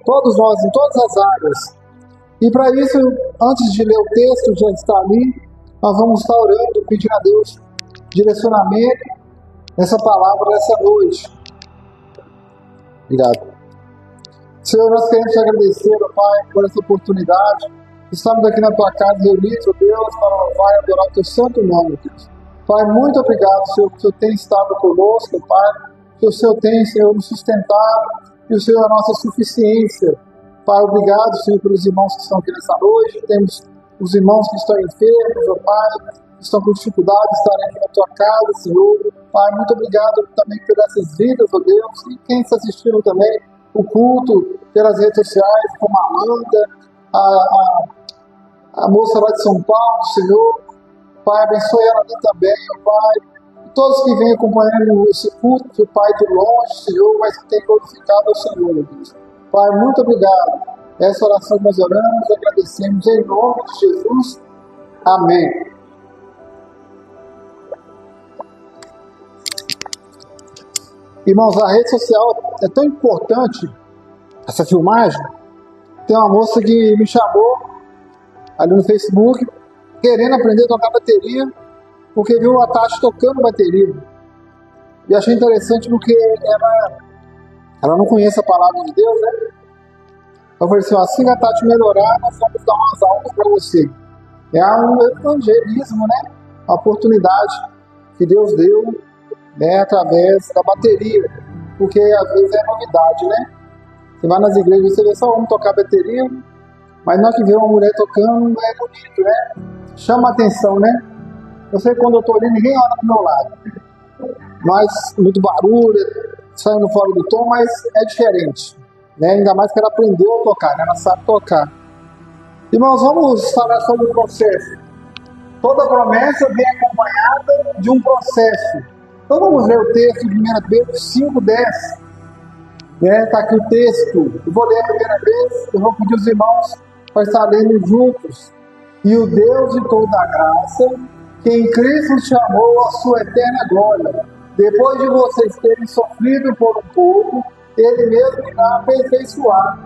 todos nós, em todas as áreas. E para isso, antes de ler o texto, já está ali, nós vamos estar orando, pedindo a Deus direcionamento nessa palavra, nessa noite. Obrigado. Senhor, nós queremos te agradecer, ó Pai, por essa oportunidade. Estamos aqui na tua casa reunidos, ó Deus, para louvar e adorar o teu santo nome, Deus. Pai, muito obrigado, Senhor, que o Senhor tem estado conosco, Pai, que o Senhor tem, Senhor, nos sustentado, e o Senhor é a nossa suficiência. Pai, obrigado, Senhor, pelos irmãos que estão aqui nessa noite. Temos os irmãos que estão enfermos, ó Pai, que estão com dificuldade de estarem aqui na tua casa, Senhor. Pai, muito obrigado também por essas vidas, ó Deus, e quem está assistindo também o culto pelas redes sociais, como a Amanda, a moça lá de São Paulo, Senhor. Pai, abençoe ela ali também, ó Pai. Todos que vêm acompanhando esse culto, Pai, de longe, Senhor, mas que tem glorificado ao Senhor, Deus. Pai, muito obrigado. Essa oração nós oramos, agradecemos em nome de Jesus. Amém. Irmãos, a rede social é tão importante, essa filmagem. Tem uma moça que me chamou ali no Facebook, querendo aprender a tocar bateria, porque viu a Tati tocando bateria. E achei interessante porque ela não conhece a palavra de Deus, né? Eu falei assim que a Tati melhorar, nós vamos dar umas aulas para você. É um evangelismo, né? Uma oportunidade que Deus deu, né, através da bateria, porque às vezes é novidade, né? Você vai nas igrejas, você vê só homem tocar bateria, mas na hora que vê uma mulher tocando, é bonito, né? Chama a atenção, né? Eu sei que quando eu estou ali, ninguém olha do meu lado, mas muito barulho, saindo fora do tom, mas é diferente, né? Ainda mais que ela aprendeu a tocar, né? Ela sabe tocar. Irmãos, vamos falar sobre o processo. Toda promessa vem acompanhada de um processo. Então vamos ler o texto de 1 Pedro 5,10. Está aqui o texto. Eu vou ler a primeira vez, eu vou pedir os irmãos para estar lendo juntos. E o Deus de toda a graça, que em Cristo chamou a sua eterna glória, depois de vocês terem sofrido por um pouco, Ele mesmo irá aperfeiçoar,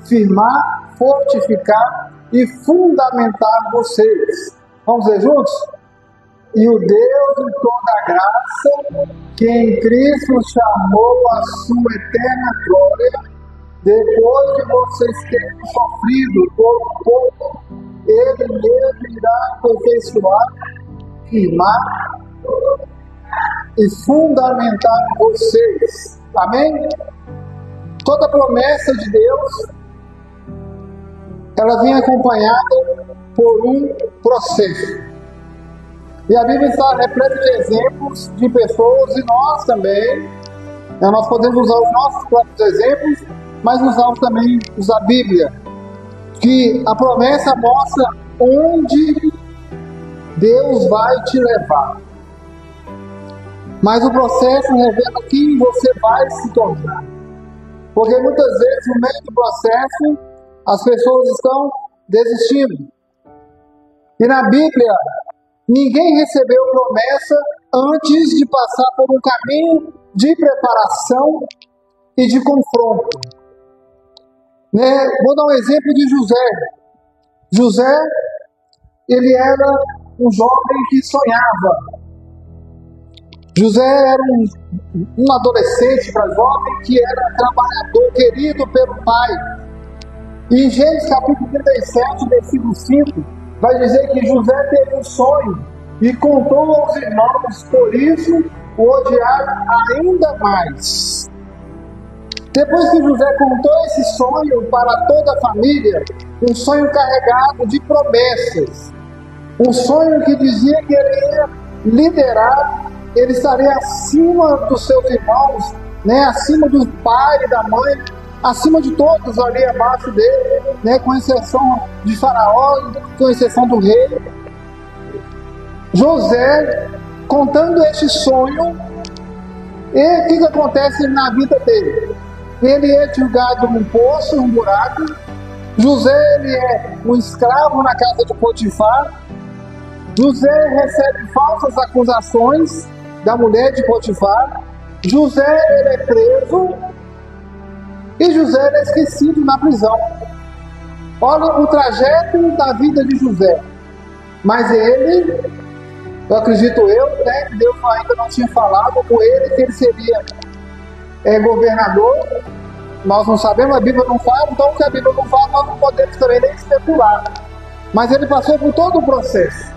firmar, fortificar e fundamentar vocês. Vamos ler juntos? E o Deus de toda a graça, que em Cristo chamou a sua eterna glória, depois de vocês terem sofrido por um pouco, Ele mesmo irá aperfeiçoar, firmar e fundamentar vocês. Amém? Toda promessa de Deus, ela vem acompanhada por um processo. E a Bíblia está repleta de exemplos de pessoas, e nós também, nós podemos usar os nossos próprios exemplos, mas usamos também a Bíblia, que a promessa mostra onde Deus vai te levar. Mas o processo revela quem você vai se tornar. Porque muitas vezes, no meio do processo, as pessoas estão desistindo. E na Bíblia, ninguém recebeu promessa antes de passar por um caminho de preparação e de confronto. Vou dar um exemplo de José. José, ele era um jovem que sonhava. José era um adolescente para jovem que era trabalhador, querido pelo pai. E em Gênesis capítulo 37, versículo 5, vai dizer que José teve um sonho e contou aos irmãos, por isso o odiaram ainda mais. Depois que José contou esse sonho para toda a família, um sonho carregado de promessas, um sonho que dizia que ele ia liderar, ele estaria acima dos seus irmãos, acima do pai e da mãe, acima de todos ali abaixo dele, com exceção de Faraó, com exceção do rei. José, contando este sonho, e o que acontece na vida dele? Ele é jogado num poço, num buraco. José, ele é um escravo na casa de Potifar. José recebe falsas acusações da mulher de Potifar. José, ele é preso. E José era esquecido na prisão. Olha o trajeto da vida de José. Mas ele, eu acredito né, que Deus ainda não tinha falado com ele que ele seria governador. Nós não sabemos, a Bíblia não fala, então o que a Bíblia não fala, nós não podemos também nem especular. Mas ele passou por todo o processo.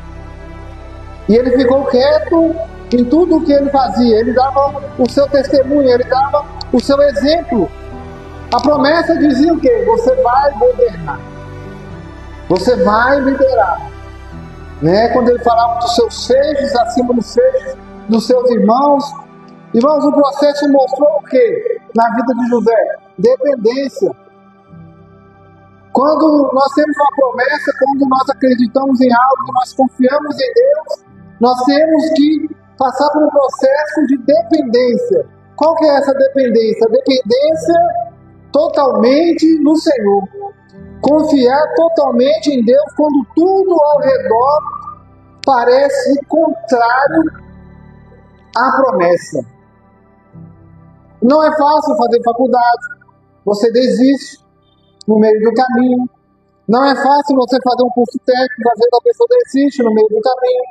E ele ficou quieto em tudo o que ele fazia. Ele dava o seu testemunho, ele dava o seu exemplo. A promessa dizia o quê? Você vai governar. Você vai liderar. Né? Quando ele falava dos seus feixes, acima dos feixes dos seus irmãos. Irmãos, o processo mostrou o quê? Na vida de José? Dependência. Quando nós temos uma promessa, quando nós acreditamos em algo, nós confiamos em Deus, nós temos que passar por um processo de dependência. Qual que é essa dependência? Dependência totalmente no Senhor. Confiar totalmente em Deus quando tudo ao redor parece contrário à promessa. Não é fácil fazer faculdade. Você desiste no meio do caminho. Não é fácil você fazer um curso técnico, às vezes a pessoa desiste no meio do caminho.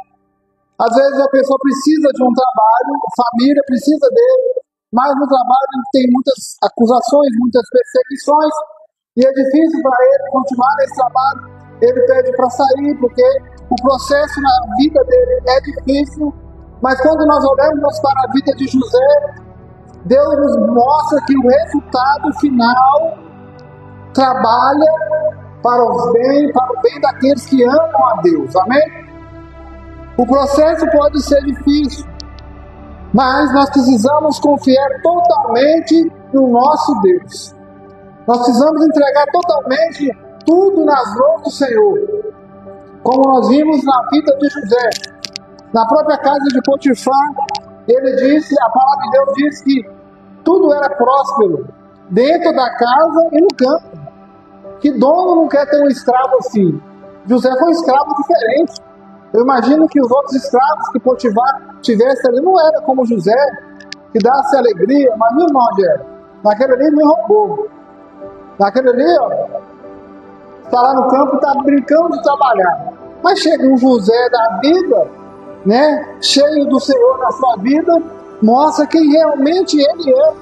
Às vezes a pessoa precisa de um trabalho, a família precisa dele, mas no trabalho tem muitas acusações, muitas perseguições, e é difícil para ele continuar nesse trabalho. Ele pede para sair, porque o processo na vida dele é difícil. Mas quando nós olhamos para a vida de José, Deus nos mostra que o resultado final trabalha para o bem daqueles que amam a Deus. Amém? O processo pode ser difícil, mas nós precisamos confiar totalmente no nosso Deus. Nós precisamos entregar totalmente tudo nas mãos do Senhor. Como nós vimos na vida de José, na própria casa de Potifar, ele disse, a palavra de Deus diz que tudo era próspero, dentro da casa e no campo. Que dono não quer ter um escravo assim? José foi um escravo diferente. Eu imagino que os outros escravos que Potifar tivesse ali não era como José, que dá-se alegria, mas não, irmão, naquele ali me roubou. Naquele ali, ó, está lá no campo, está brincando de trabalhar. Mas chega um José da vida, né, cheio do Senhor na sua vida, mostra quem realmente ele é.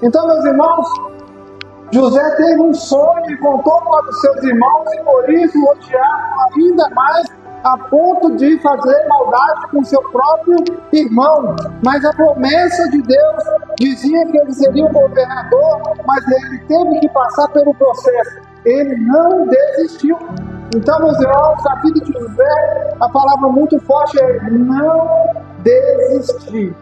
Então, meus irmãos, José teve um sonho e contou para os seus irmãos e por isso odiaram ainda mais, a ponto de fazer maldade com seu próprio irmão. Mas a promessa de Deus dizia que ele seria um governador, mas ele teve que passar pelo processo. Ele não desistiu. Então, meus irmãos, a vida de José, a palavra muito forte é não desistir.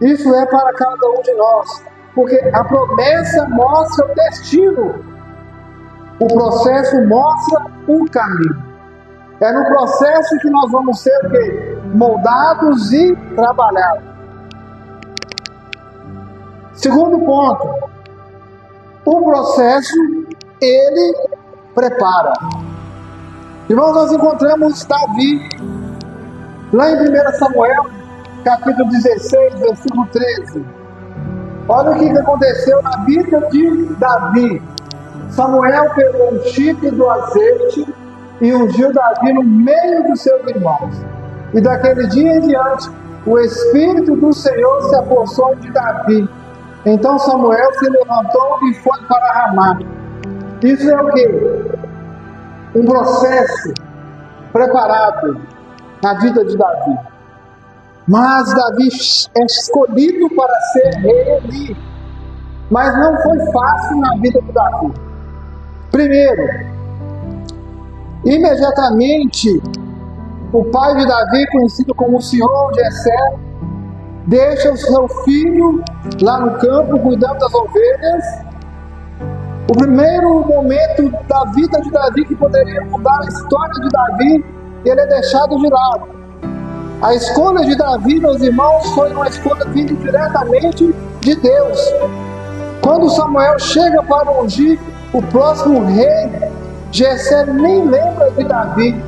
Isso é para cada um de nós, porque a promessa mostra o destino, o processo mostra o caminho. É no processo que nós vamos ser o quê? Moldados e trabalhados. Segundo ponto, o processo, ele prepara. Irmãos, nós encontramos Davi, lá em 1 Samuel, capítulo 16, versículo 13. Olha o que aconteceu na vida de Davi. Samuel pegou um chifre do azeite e ungiu Davi no meio dos seus irmãos. E daquele dia em diante, o Espírito do Senhor se apossou de Davi. Então Samuel se levantou e foi para Ramá. Isso é o quê? Um processo preparado na vida de Davi. Mas Davi é escolhido para ser rei ali. Mas não foi fácil na vida de Davi. Primeiro, imediatamente, o pai de Davi, conhecido como o Senhor Jessé, deixa o seu filho lá no campo, cuidando das ovelhas. O primeiro momento da vida de Davi que poderia mudar a história de Davi, ele é deixado de lado. A escolha de Davi, meus irmãos, foi uma escolha vinda diretamente de Deus. Quando Samuel chega para ungir o próximo rei, Jessé nem lembra de Davi.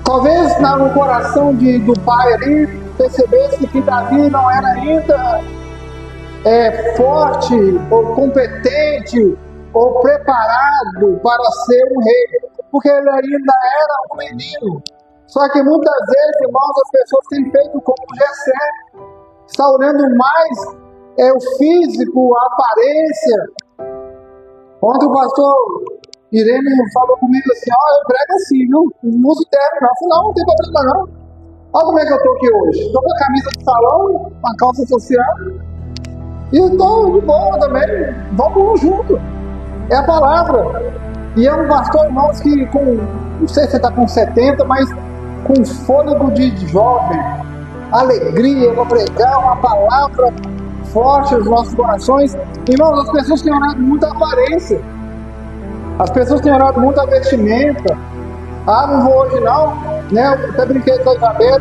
Talvez no coração do pai ali percebesse que Davi não era ainda forte, ou competente, ou preparado para ser um rei, porque ele ainda era um menino. Só que muitas vezes, irmãos, as pessoas têm feito como Jessé, está olhando mais o físico, a aparência. Ontem o pastor Irene falou comigo assim: eu prego assim, viu? Não uso terno, não. Eu falei: não tem problema não. Olha como é que eu estou aqui hoje. Estou com a camisa de salão, uma calça social, e estou de boa também. Vamos junto. É a palavra. E é um pastor, irmãos, que não sei se você está com 70, mas com fôlego de jovem, alegria para pregar uma palavra forte aos nossos corações. Irmãos, as pessoas têm olhado muito a aparência, as pessoas têm olhado muito a vestimenta. Não vou hoje não, né? Eu até brinquei com a Isabel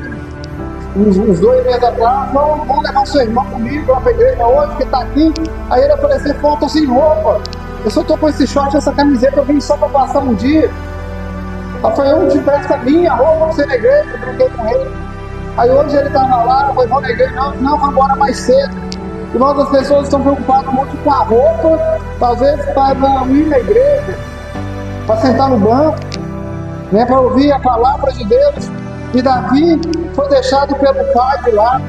uns 2 meses atrás: vamos levar seu irmão comigo lá para a igreja hoje, que está aqui. Aí ele apareceu: falta sem roupa, eu só estou com esse short, essa camiseta, eu vim só para passar um dia. Eu falei: eu te presto a minha roupa para você na igreja. Eu brinquei com ele. Aí hoje ele estava lá, eu falei: vamos na igreja? Não, vamos embora mais cedo. Irmãos, as pessoas estão preocupadas muito com a roupa, talvez para ir na igreja, para sentar no banco, né, para ouvir a palavra de Deus. E Davi foi deixado pelo pai de lá.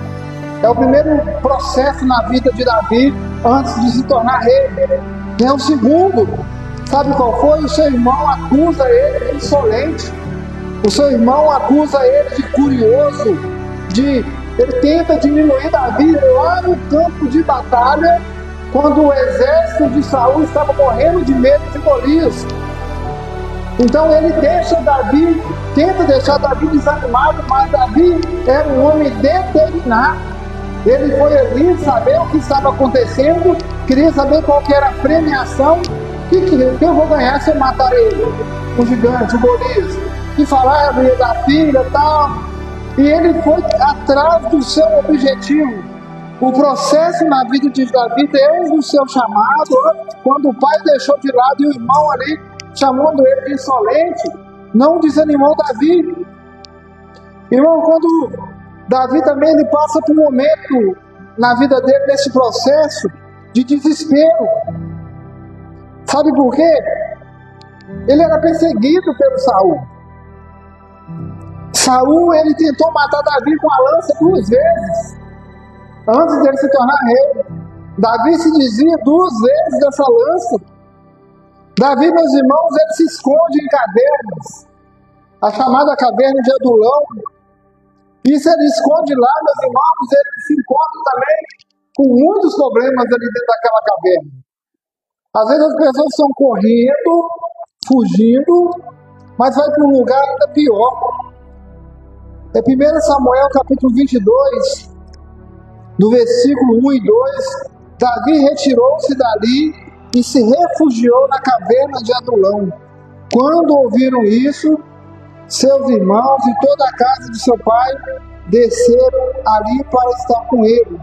É o primeiro processo na vida de Davi antes de se tornar rei. O segundo, sabe qual foi? O seu irmão acusa ele de insolente. O seu irmão acusa ele de curioso. Ele tenta diminuir Davi lá no campo de batalha, quando o exército de Saul estava morrendo de medo de Golias. Então ele tenta deixar Davi desanimado, mas Davi era um homem determinado. Ele foi ali saber o que estava acontecendo, queria saber qual que era a premiação. O que eu vou ganhar se eu matar ele? O gigante, o Golias. E falar da filha e tal. E ele foi atrás do seu objetivo. O processo na vida de Davi, Deus no seu chamado, quando o pai deixou de lado e o irmão ali chamando ele de insolente, não desanimou Davi. Irmão, quando Davi também ele passa por um momento na vida dele, nesse processo de desespero. Sabe por quê? Ele era perseguido pelo Saul. Saul, ele tentou matar Davi com a lança 2 vezes, antes dele se tornar rei. Davi se desvia 2 vezes dessa lança. Davi, meus irmãos, ele se esconde em cavernas, a chamada caverna de Adulão. E se ele esconde lá, meus irmãos, ele se encontra também com muitos problemas ali dentro daquela caverna. Às vezes as pessoas estão correndo, fugindo, mas vai para um lugar ainda pior. É 1 Samuel capítulo 22, do versículo 1 e 2, Davi retirou-se dali e se refugiou na caverna de Adulão. Quando ouviram isso, seus irmãos e toda a casa de seu pai desceram ali para estar com ele.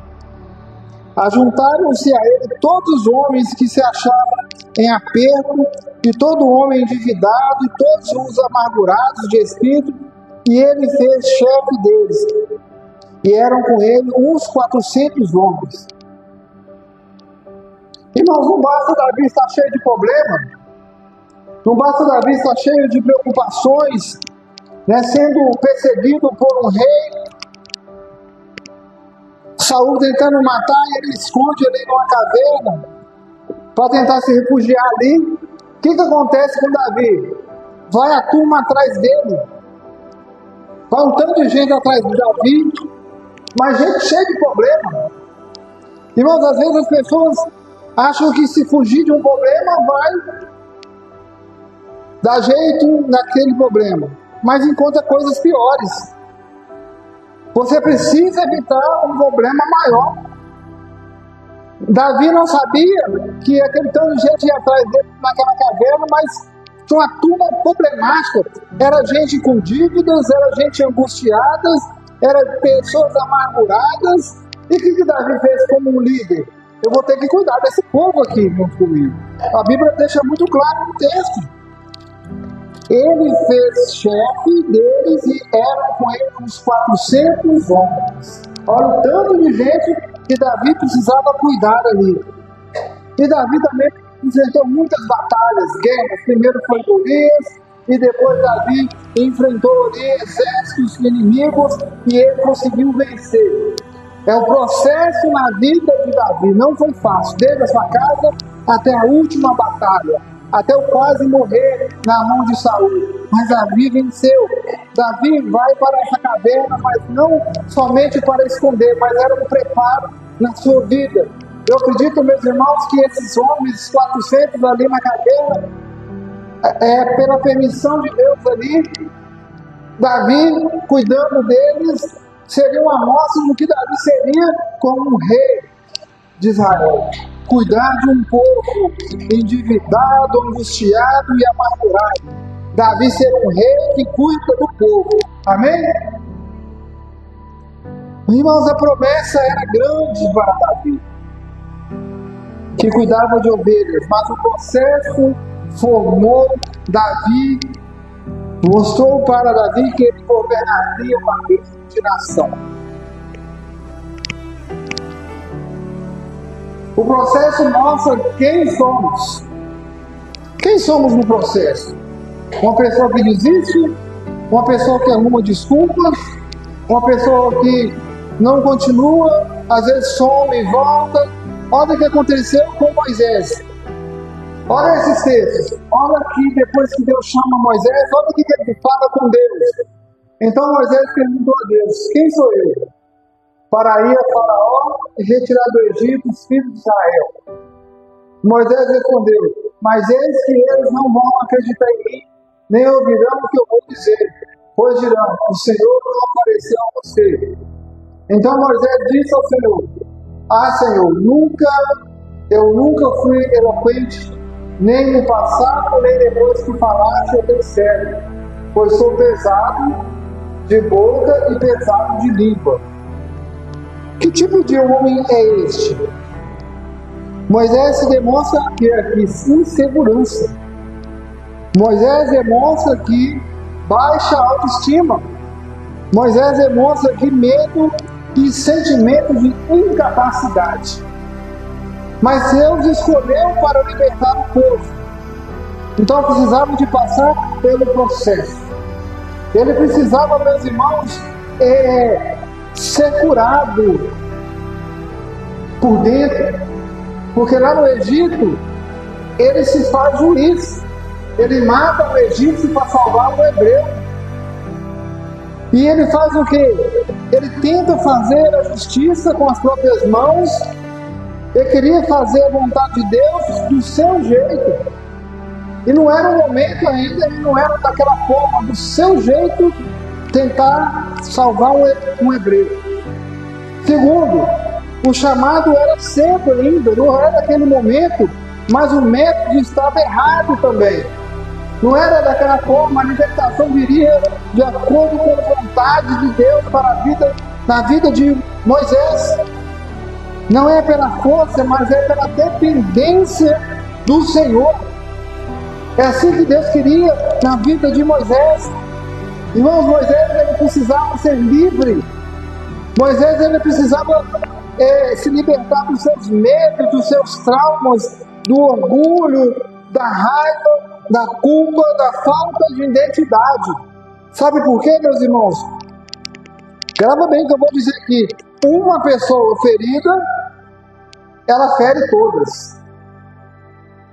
Ajuntaram-se a ele todos os homens que se achavam em aperto, e todo homem endividado, e todos os amargurados de espírito, e ele fez chefe deles. E eram com ele uns 400 homens. Irmãos, não basta Davi estar cheio de problemas, não basta Davi estar cheio de preocupações, né, sendo perseguido por um rei, Saul tentando matar, e ele esconde ali numa caverna para tentar se refugiar ali. O que acontece com Davi? Vai a turma atrás dele, vai um tanto de gente atrás de Davi, mas gente cheia de problema. Irmãos, às vezes as pessoas acham que se fugir de um problema vai dar jeito naquele problema, mas encontra coisas piores. Você precisa evitar um problema maior. Davi não sabia que aquele tanto de gente ia atrás dele naquela caverna, mas tinha uma turma problemática. Era gente com dívidas, era gente angustiada, era pessoas amarguradas. E o que Davi fez como um líder? Eu vou ter que cuidar desse povo aqui junto comigo. A Bíblia deixa muito claro no texto. Ele fez chefe deles e eram com ele uns 400 homens. Olha o tanto de gente que Davi precisava cuidar ali. E Davi também enfrentou muitas batalhas, guerras. Primeiro foi Golias, e depois Davi enfrentou ali exércitos inimigos e ele conseguiu vencer. É o processo na vida de Davi, não foi fácil, desde a sua casa até a última batalha, até o quase morrer na mão de Saul. Mas Davi venceu. Davi vai para essa caverna, mas não somente para esconder, mas era um preparo na sua vida. Eu acredito, meus irmãos, que esses homens, 400 ali na caverna, pela permissão de Deus ali, Davi cuidando deles, seria uma amostra do que Davi seria como um rei de Israel. Cuidar de um povo endividado, angustiado e amargurado. Davi ser um rei que cuida do povo. Amém? Irmãos, a promessa era grande para Davi, que cuidava de ovelhas, mas o processo formou Davi, mostrou para Davi que ele governaria uma grande nação. O processo mostra quem somos. Quem somos no processo? Uma pessoa que desiste? Uma pessoa que arruma desculpas? Uma pessoa que não continua, às vezes some e volta? Olha o que aconteceu com Moisés. Olha esses textos. Olha aqui, depois que Deus chama Moisés, olha o que ele fala com Deus. Então Moisés perguntou a Deus: quem sou eu para ir a Faraó e retirar do Egito os filhos de Israel? Moisés respondeu: mas eis que eles não vão acreditar em mim, nem ouvirão o que eu vou dizer, pois dirão: o Senhor não apareceu a você. Então Moisés disse ao Senhor: ah, Senhor, eu nunca fui eloquente, nem no passado, nem depois que falaste eu tenho sério, pois sou pesado de boca e pesado de língua. Que tipo de homem é este? Moisés se demonstra aqui insegurança. Moisés demonstra aqui baixa autoestima. Moisés demonstra aqui medo e sentimento de incapacidade. Mas Deus escolheu para libertar o povo. Então precisava de passar pelo processo. Ele precisava, meus irmãos, ser curado por dentro. Porque lá no Egito, ele se faz juiz. Ele mata o egípcio para salvar o hebreu. E ele faz o quê? Ele tenta fazer a justiça com as próprias mãos. Ele queria fazer a vontade de Deus do seu jeito. E não era o momento ainda, ele não era daquela forma, do seu jeito, tentar salvar um hebreu. Segundo, o chamado era cedo ainda, não era naquele momento, mas o método estava errado também. Não era daquela forma, a libertação viria de acordo com a vontade de Deus para na vida de Moisés. Não é pela força, mas é pela dependência do Senhor. É assim que Deus queria na vida de Moisés. Irmãos, Moisés ele precisava ser livre. Moisés ele precisava se libertar dos seus medos, dos seus traumas, do orgulho, da raiva, da culpa, da falta de identidade. Sabe por quê, meus irmãos? Grava bem que eu vou dizer aqui. Uma pessoa ferida, ela fere todas.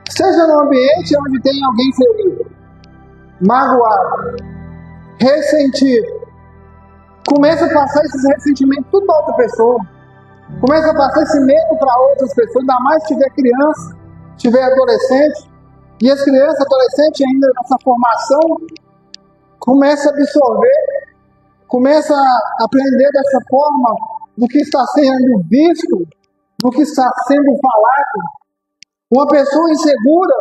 Seja no ambiente onde tem alguém ferido, magoado, ressentido, começa a passar esses ressentimentos tudo para outra pessoa. Começa a passar esse medo para outras pessoas, ainda mais se tiver criança, se tiver adolescente. E as crianças, adolescentes ainda nessa formação, começa a absorver, começa a aprender dessa forma do que está sendo visto, do que está sendo falado. Uma pessoa insegura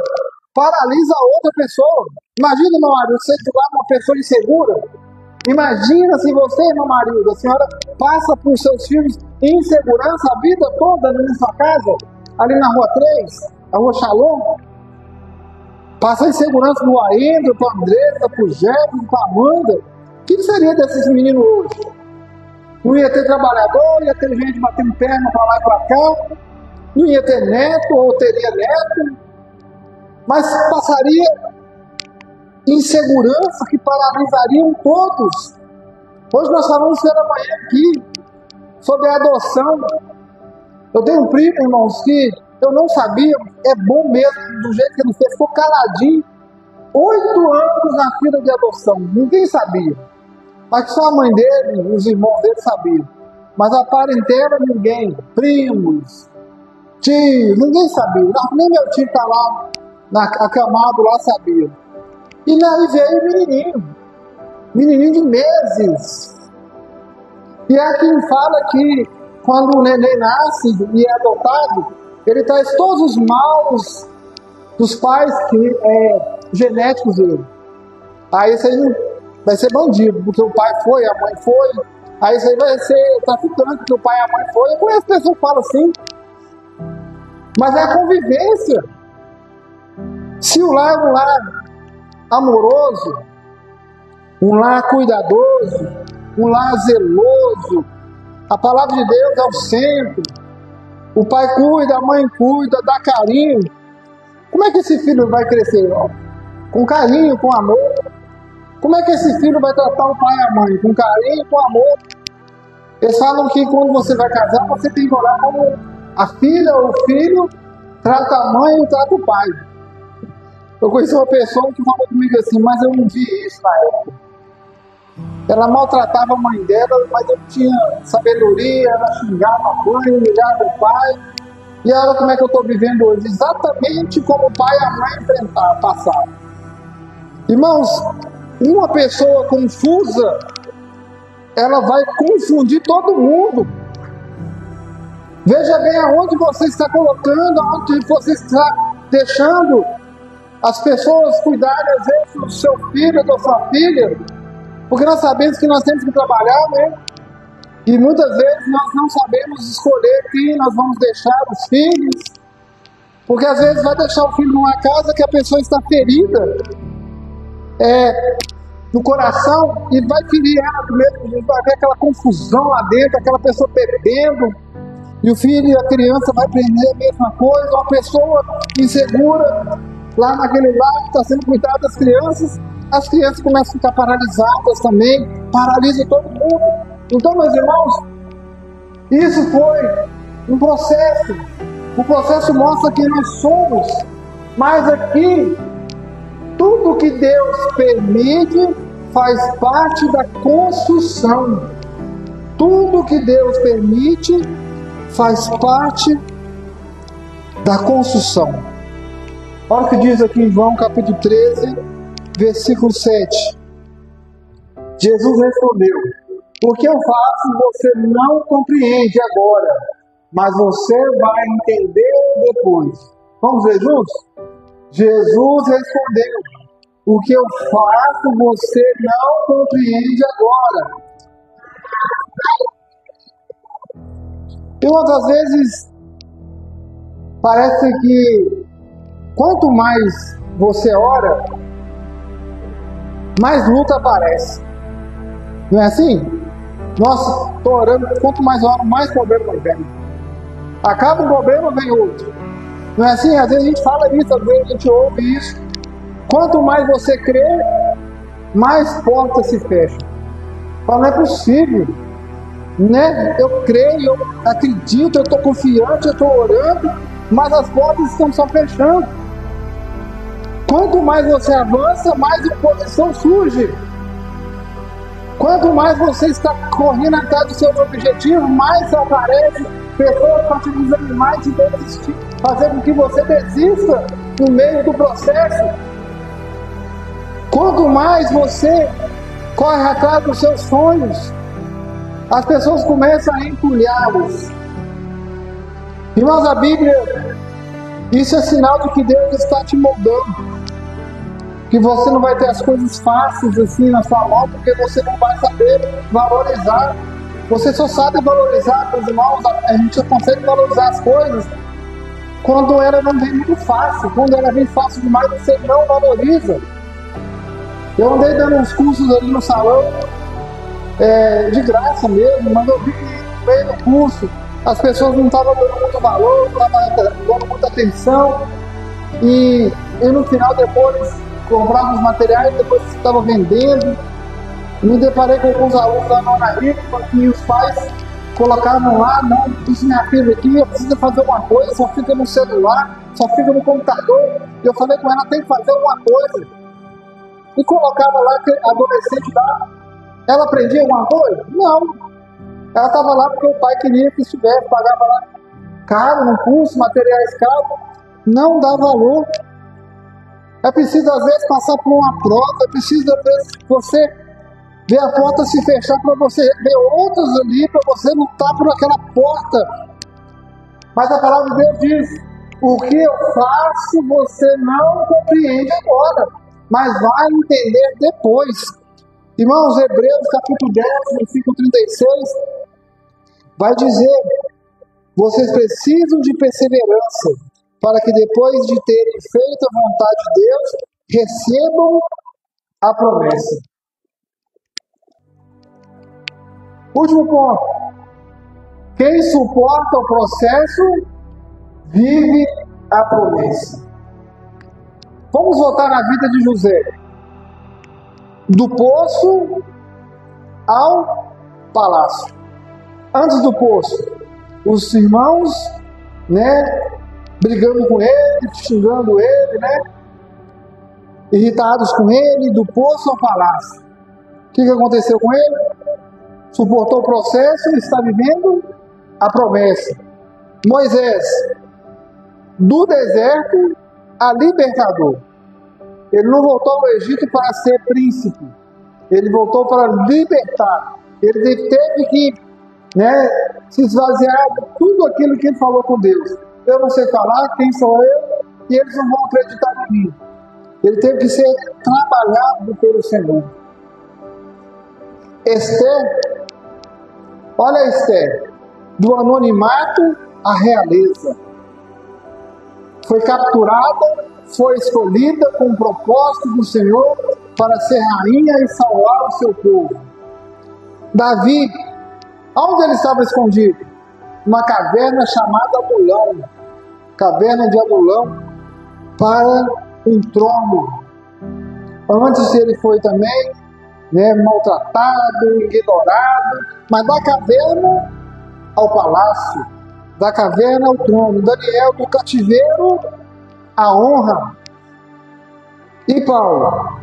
paralisa a outra pessoa. Imagina, meu marido, você educar uma pessoa insegura. Imagina se você, meu marido, a senhora passa por seus filhos insegurança a vida toda ali na sua casa, ali na Rua 3, a Rua Shalom. Passa insegurança no Aendro, para a Andressa, para o Jefferson, para a Amanda. O que seria desses meninos hoje? Não ia ter trabalhador, ia ter gente batendo perna para lá e para cá, não ia ter neto ou teria neto, mas passaria insegurança que paralisariam todos. Hoje nós falamos pela manhã aqui sobre a adoção. Eu tenho um primo, irmãos, que eu não sabia, é bom mesmo, do jeito que ele fez, ficou caladinho, 8 anos na fila de adoção, ninguém sabia. Mas só a mãe dele, os irmãos dele sabiam. Mas a parentela, ninguém, primos, tios, ninguém sabia. Nem meu tio está lá, acamado lá, sabia. E daí veio o menininho de meses. E há quem fala que quando o neném nasce e é adotado, ele traz todos os maus dos pais genéticos dele. Aí isso aí vai ser bandido, porque o pai foi, a mãe foi. Aí isso aí vai ser traficante, porque o pai e a mãe foi. Eu conheço pessoas que falam assim. Mas é a convivência. Se o lar é um lar amoroso, um lar cuidadoso, um lar zeloso, a palavra de Deus é o centro, o pai cuida, a mãe cuida, dá carinho, como é que esse filho vai crescer? Com carinho, com amor. Como é que esse filho vai tratar o pai e a mãe? Com carinho, com amor. Eles falam que quando você vai casar, você tem que olhar como a filha ou o filho trata a mãe e trata o pai. Eu conheci uma pessoa que falou comigo assim, mas eu não vi isso na época. Ela maltratava a mãe dela, mas eu tinha sabedoria, ela xingava a mãe, humilhava o pai. E olha como é que eu estou vivendo hoje, exatamente como o pai e a mãe passaram. Irmãos, uma pessoa confusa, ela vai confundir todo mundo. Veja bem aonde você está colocando, aonde você está deixando as pessoas cuidarem, às vezes, do seu filho ou da sua filha, porque nós sabemos que nós temos que trabalhar, né? E muitas vezes nós não sabemos escolher quem nós vamos deixar os filhos, porque às vezes vai deixar o filho numa casa que a pessoa está ferida no coração e vai ferir ela do mesmo jeito, vai ver aquela confusão lá dentro, aquela pessoa bebendo, e o filho e a criança vai aprender a mesma coisa, uma pessoa insegura lá naquele lar que está sendo cuidado das crianças, as crianças começam a ficar paralisadas também, paralisa todo mundo. Então, meus irmãos, isso foi um processo. O processo mostra quem nós somos. Mas aqui, tudo que Deus permite faz parte da construção. Tudo que Deus permite faz parte da construção. Olha o que diz aqui em João capítulo 13, versículo 7. Jesus respondeu: o que eu faço você não compreende agora, mas você vai entender depois. Vamos ver juntos? Jesus respondeu: o que eu faço você não compreende agora. E outras vezes parece que quanto mais você ora, mais luta aparece. Não é assim? Nossa, estou orando, quanto mais oro, mais problema vem. Acaba um problema, vem outro. Não é assim? Às vezes a gente fala isso, às vezes a gente ouve isso. Quanto mais você crê, mais portas se fecham. Fala, não é possível. Né? Eu creio, eu acredito, eu estou confiante, eu estou orando, mas as portas estão só fechando. Quanto mais você avança, mais oposição surge. Quanto mais você está correndo atrás do seu objetivo, mais aparece pessoas para te desanimar e te desistir, fazer com que você desista no meio do processo. Quanto mais você corre atrás dos seus sonhos, as pessoas começam a empulhá-los. Irmãos, a Bíblia, isso é sinal de que Deus está te moldando. Que você não vai ter as coisas fáceis assim na sua mão, porque você não vai saber valorizar. Você só sabe valorizar, meus irmãos, a gente só consegue valorizar as coisas quando ela não vem muito fácil. Quando ela vem fácil demais, você não valoriza. Eu andei dando uns cursos ali no salão, de graça mesmo, mas eu vi que no meio do curso as pessoas não estavam dando muito valor, não estavam dando muita atenção, e no final depois comprava os materiais, depois estava vendendo. Me deparei com alguns alunos da nona rítmica que os pais colocavam lá, não, disse minha filha aqui, precisa fazer uma coisa, só fica no celular, só fica no computador. E eu falei com ela, tem que fazer uma coisa. E colocava lá, que adolescente lá, ela aprendia alguma coisa? Não. Ela estava lá porque o pai queria que estivesse, pagava lá caro no curso, materiais caros, não dá valor. É preciso às vezes passar por uma prova, é preciso às vezes você ver a porta se fechar para você ver outras ali, para você lutar por aquela porta. Mas a palavra de Deus diz, o que eu faço você não compreende agora, mas vai entender depois. Irmãos, Hebreus capítulo 10, versículo 36, vai dizer, vocês precisam de perseverança, para que depois de terem feito a vontade de Deus, recebam a promessa. Último ponto. Quem suporta o processo, vive a promessa. Vamos voltar na vida de José. Do poço ao palácio. Antes do poço, os irmãos, brigando com ele, xingando ele, irritados com ele, do poço ao palácio. O que aconteceu com ele? Suportou o processo e está vivendo a promessa. Moisés, do deserto a libertador. Ele não voltou ao Egito para ser príncipe. Ele voltou para libertar. Ele teve que se esvaziar de tudo aquilo que ele falou com Deus. Eu não sei falar, quem sou eu? E eles não vão acreditar em mim. Ele teve que ser trabalhado pelo Senhor. Esther, olha Esther, do anonimato à realeza. Foi capturada, foi escolhida com o propósito do Senhor para ser rainha e salvar o seu povo. Davi, onde ele estava escondido? Uma caverna chamada Adulão, caverna de Adulão, para um trono. Antes ele foi também maltratado, ignorado, mas da caverna ao palácio, da caverna ao trono. Daniel, do cativeiro à honra. E Paulo,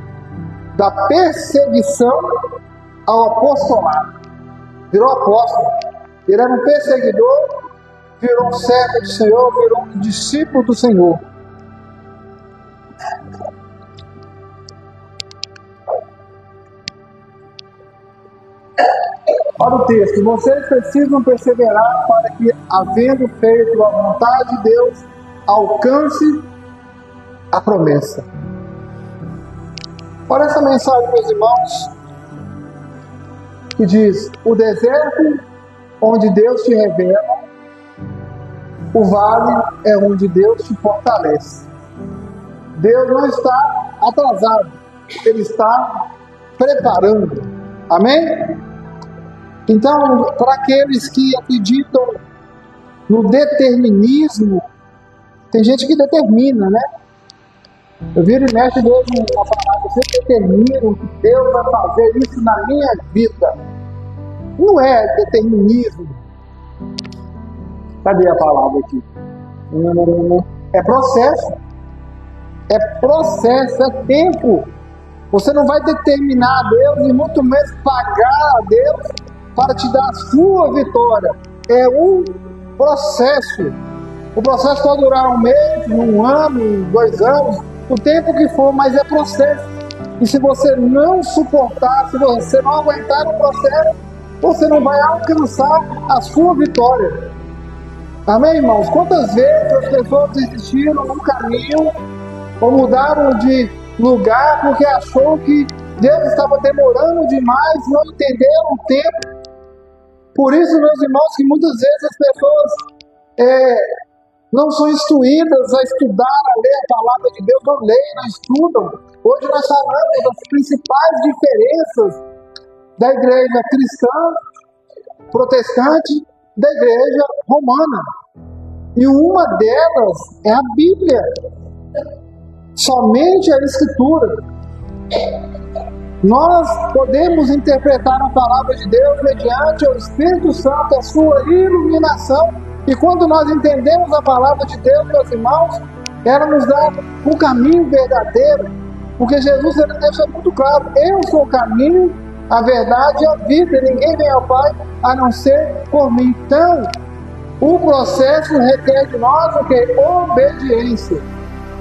da perseguição ao apostolado. Virou apóstolo. Ele era um perseguidor, virou um servo do Senhor, virou um discípulo do Senhor. Olha o texto. Vocês precisam perseverar para que, havendo feito a vontade de Deus, alcance a promessa. Olha essa mensagem, meus irmãos, que diz: o deserto onde Deus te revela, o vale é onde Deus te fortalece. Deus não está atrasado, Ele está preparando. Amém? Então, para aqueles que acreditam no determinismo, tem gente que determina, Eu viro e mexo Deus uma palavra, você determina que Deus vai fazer isso na minha vida. Não é determinismo. Cadê a palavra aqui? É processo. É processo, é tempo. Você não vai determinar a Deus e muito menos pagar a Deus para te dar a sua vitória. É um processo. O processo pode durar um mês, um ano, 2 anos, o tempo que for, mas é processo. E se você não suportar, se você não aguentar o processo, você não vai alcançar a sua vitória. Amém, irmãos? Quantas vezes as pessoas desistiram no caminho ou mudaram de lugar porque achou que Deus estava demorando demais, não entenderam o tempo. Por isso, meus irmãos, que muitas vezes as pessoas não são instruídas a estudar, a ler a palavra de Deus, não leem, não estudam. Hoje nós falamos das principais diferenças da igreja cristã, protestante, da igreja romana. E uma delas é a Bíblia. Somente a Escritura. Nós podemos interpretar a palavra de Deus mediante o Espírito Santo, a sua iluminação. E quando nós entendemos a palavra de Deus, meus irmãos, ela nos dá um caminho verdadeiro. Porque Jesus ele deixa muito claro: eu sou o caminho, a verdade e a vida. E ninguém vem ao Pai a não ser por mim. Então, o processo requer de nós o quê? Obediência.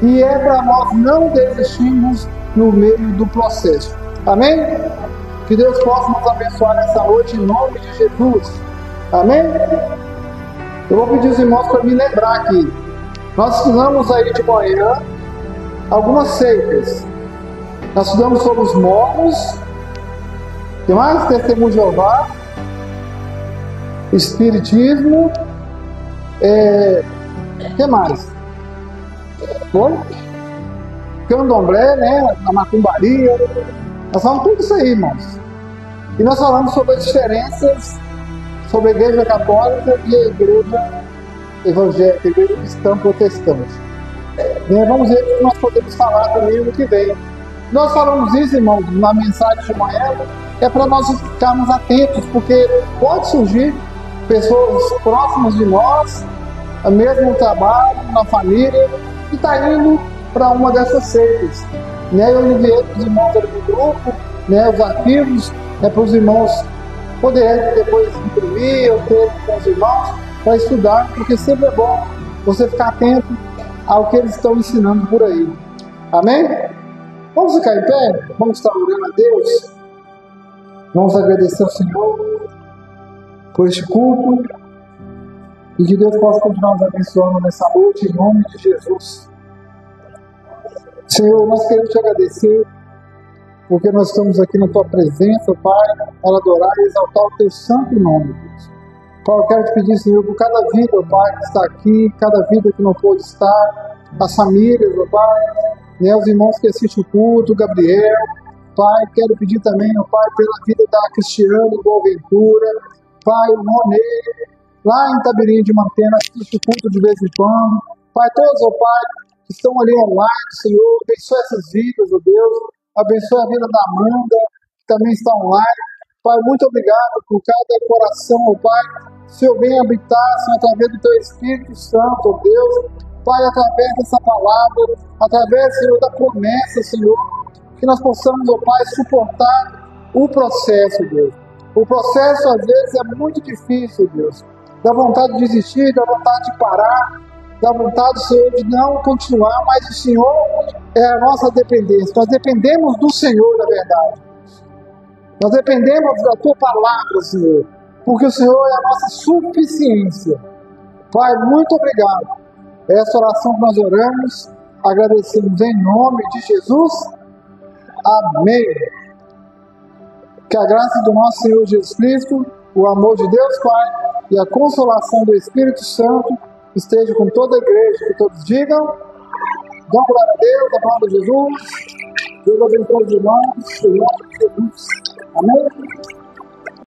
E é para nós não desistirmos no meio do processo. Amém? Que Deus possa nos abençoar nessa noite em nome de Jesus. Amém? Eu vou pedir os irmãos para me lembrar aqui. Nós estudamos aí de manhã algumas seitas. Nós estudamos sobre os mormons. Tem mais? Testemunho de Jeová. Espiritismo. O que mais? Foi? Candomblé, né? A macumbaria. Nós falamos tudo isso aí, irmãos. E nós falamos sobre as diferenças sobre a igreja católica e a igreja evangélica, a igreja cristã protestante. Vamos ver o que nós podemos falar também no que vem. Nós falamos isso, irmãos, na mensagem de manhã, é para nós ficarmos atentos, porque pode surgir pessoas próximas de nós, mesmo no trabalho, na família, que está indo para uma dessas seitas. Eu enviei para os irmãos do grupo, os arquivos, para os irmãos poderem depois imprimir ou ter com os irmãos para estudar, porque sempre é bom você ficar atento ao que eles estão ensinando por aí. Amém? Vamos ficar em pé? Vamos estar orando a Deus? Vamos agradecer ao Senhor por este culto e que Deus possa continuar nos abençoando nessa noite em nome de Jesus. Senhor, nós queremos te agradecer porque nós estamos aqui na tua presença, Pai, para adorar e exaltar o teu santo nome, Deus. Pai, eu quero te pedir, Senhor, por cada vida, Pai, que está aqui, cada vida que não pôde estar, as famílias, Pai, os irmãos que assistem o culto, Gabriel, Pai, quero pedir também, Pai, pela vida da Cristiane Boaventura, Pai, o Ronê, lá em Itabirim de Mantena, assiste o culto de vez em quando, Pai, todos, Pai, que estão ali online, Senhor, abençoa essas vidas, Deus, abençoa a vida da Amanda, que também está online. Pai, muito obrigado por cada coração, Pai. Senhor, venha habitar, Senhor, através do Teu Espírito Santo, Deus. Pai, através dessa palavra, através, Senhor, da promessa, Senhor, que nós possamos, Pai, suportar o processo, Deus. O processo, às vezes, é muito difícil, Deus. Dá vontade de desistir, dá vontade de parar, dá vontade, Senhor, de não continuar, mas o Senhor é a nossa dependência. Nós dependemos do Senhor, na verdade. Nós dependemos da Tua palavra, Senhor, porque o Senhor é a nossa suficiência. Pai, muito obrigado. Essa oração que nós oramos, agradecemos em nome de Jesus. Amém. Que a graça do nosso Senhor Jesus Cristo, o amor de Deus Pai e a consolação do Espírito Santo esteja com toda a igreja, que todos digam: dão glória a Deus, a glória de Jesus. Deus abençoe os irmãos, em nome de Jesus. Amém?